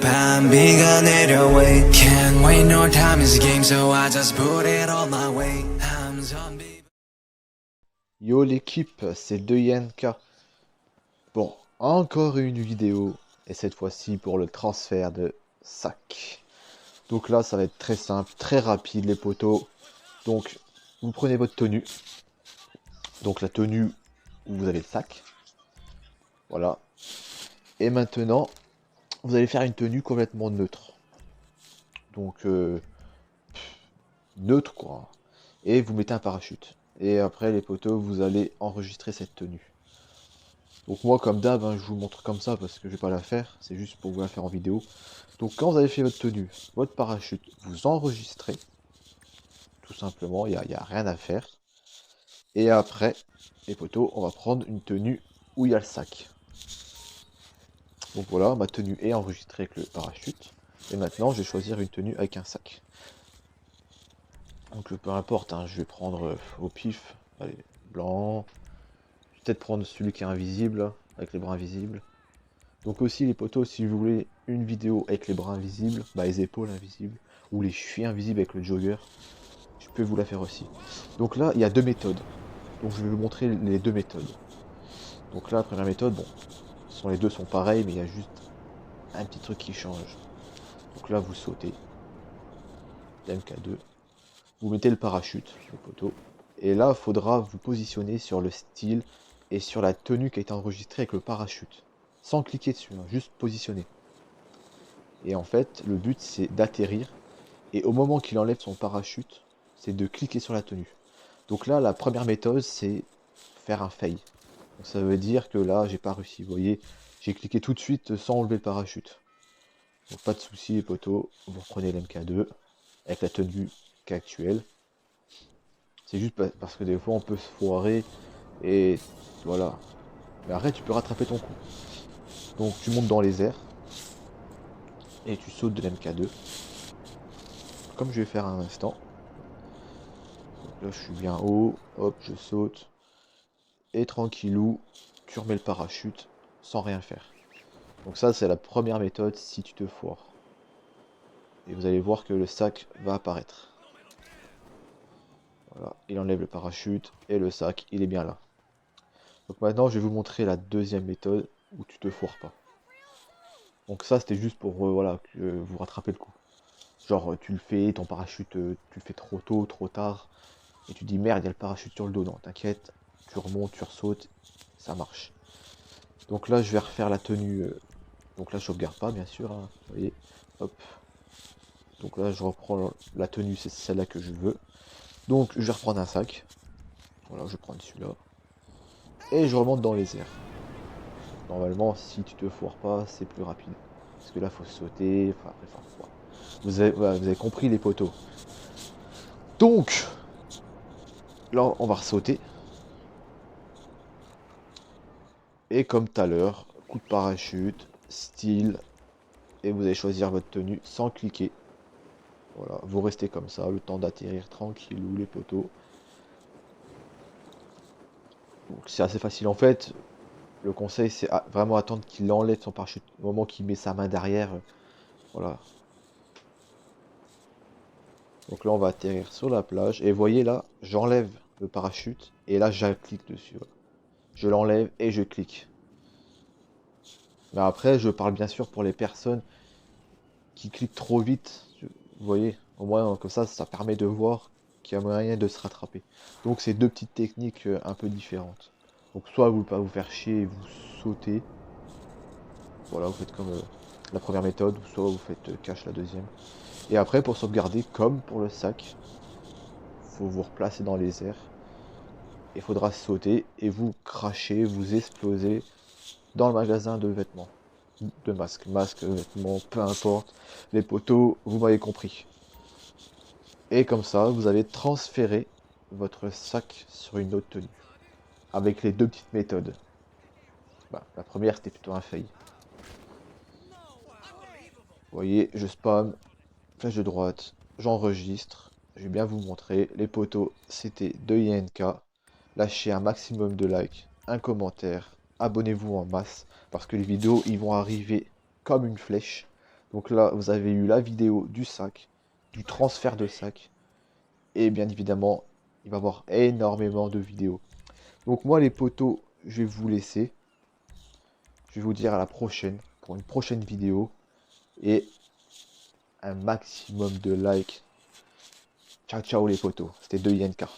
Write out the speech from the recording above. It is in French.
밤비가 내려와 Can't wait no time is a game so I just put it all my way I'm zombie. Yo l'équipe, c'est 2YNK. Bon, encore une vidéo, et cette fois-ci pour le transfert de sac. Donc là, ça va être très simple, très rapide les potos. Donc, vous prenez votre tenue. Donc la tenue où vous avez le sac. Voilà. Et maintenant, vous allez faire une tenue complètement neutre. Donc, neutre quoi. Et vous mettez un parachute. Et après les potos, vous allez enregistrer cette tenue. Donc moi comme d'hab, hein, je vous montre comme ça parce que je vais pas la faire, c'est juste pour vous la faire en vidéo. Donc quand vous avez fait votre tenue, votre parachute, vous enregistrez, tout simplement, il n'y a rien à faire. Et après, les potos, on va prendre une tenue où il y a le sac. Donc voilà, ma tenue est enregistrée avec le parachute. Et maintenant, je vais choisir une tenue avec un sac. Donc peu importe, hein, je vais prendre au pif, allez, blanc. Je vais peut-être prendre celui qui est invisible, avec les bras invisibles. Donc aussi les potos, si vous voulez une vidéo avec les bras invisibles, bah les épaules invisibles, ou les chevilles invisibles avec le jogger, je peux vous la faire aussi. Donc là, il y a deux méthodes. Donc je vais vous montrer les deux méthodes. Donc là, la première méthode, bon, les deux sont pareils, mais il y a juste un petit truc qui change. Donc là, vous sautez, la MK2, vous mettez le parachute, le poteau, et là, il faudra vous positionner sur le style et sur la tenue qui a été enregistrée avec le parachute. Sans cliquer dessus, hein, juste positionner. Et en fait, le but c'est d'atterrir. Et au moment qu'il enlève son parachute, c'est de cliquer sur la tenue. Donc là, la première méthode, c'est faire un fail. Donc ça veut dire que là, j'ai pas réussi. Vous voyez, j'ai cliqué tout de suite sans enlever le parachute. Donc pas de souci, les potos. Vous reprenez l'MK2 avec la tenue actuelle. C'est juste parce que des fois, on peut se foirer. Et voilà. Mais après, tu peux rattraper ton coup. Donc tu montes dans les airs. Et tu sautes de l'MK2. Comme je vais faire à un instant. Donc là, je suis bien haut. Hop, je saute. Et tranquillou, tu remets le parachute sans rien faire. Donc ça, c'est la première méthode si tu te foires. Et vous allez voir que le sac va apparaître. Voilà, il enlève le parachute et le sac, il est bien là. Donc maintenant, je vais vous montrer la deuxième méthode où tu te foires pas. Donc ça, c'était juste pour voilà, que vous rattrapez le coup. Genre, tu le fais, ton parachute, tu le fais trop tôt, trop tard, et tu dis merde, il y a le parachute sur le dos. Non, t'inquiète, tu remontes, tu ressautes, ça marche. Donc là, je vais refaire la tenue. Donc là, je sauvegarde pas, bien sûr. Hein, vous voyez, hop. Donc là, je reprends la tenue, c'est celle-là que je veux. Donc, je vais reprendre un sac. Voilà, je vais prendre celui-là. Et je remonte dans les airs. Normalement, si tu te foires pas, c'est plus rapide. Parce que là, faut sauter. Enfin, après, voilà. Voilà, vous avez compris les poteaux. Donc, là, on va ressauter. Et comme tout à l'heure, coup de parachute, style. Et vous allez choisir votre tenue sans cliquer. Voilà, vous restez comme ça, le temps d'atterrir tranquillou les poteaux. Donc c'est assez facile en fait. Le conseil c'est vraiment attendre qu'il enlève son parachute. Au moment qu'il met sa main derrière, voilà. Donc là on va atterrir sur la plage. Et vous voyez là, j'enlève le parachute. Et là je clique dessus. Voilà. Je l'enlève et je clique. Mais après je parle bien sûr pour les personnes qui cliquent trop vite. Vous voyez, au moins comme ça permet de voir qu'il y a moyen de se rattraper. Donc c'est deux petites techniques un peu différentes. Donc soit vous ne pas vous faire chier et vous sautez. Voilà, vous faites comme la première méthode, ou soit vous faites cache la deuxième. Et après pour sauvegarder, comme pour le sac, faut vous replacer dans les airs. Il faudra sauter et vous cracher, vous exploser dans le magasin de vêtements. De masques, vêtements, peu importe. Les poteaux, vous m'avez compris. Et comme ça, vous avez transféré votre sac sur une autre tenue. Avec les deux petites méthodes. Bah, la première, c'était plutôt un fail. Vous voyez, je spam, flèche de droite, j'enregistre. Je vais bien vous montrer. Les potos, c'était 2YNK. Lâchez un maximum de likes, un commentaire. Abonnez-vous en masse. Parce que les vidéos, ils vont arriver comme une flèche. Donc là, vous avez eu la vidéo du sac, du transfert de sac. Et bien évidemment, il va y avoir énormément de vidéos. Donc moi, les potos, je vais vous laisser. Je vais vous dire à la prochaine, pour une prochaine vidéo. Et un maximum de likes. Ciao, ciao les potos. C'était 2 Yenka.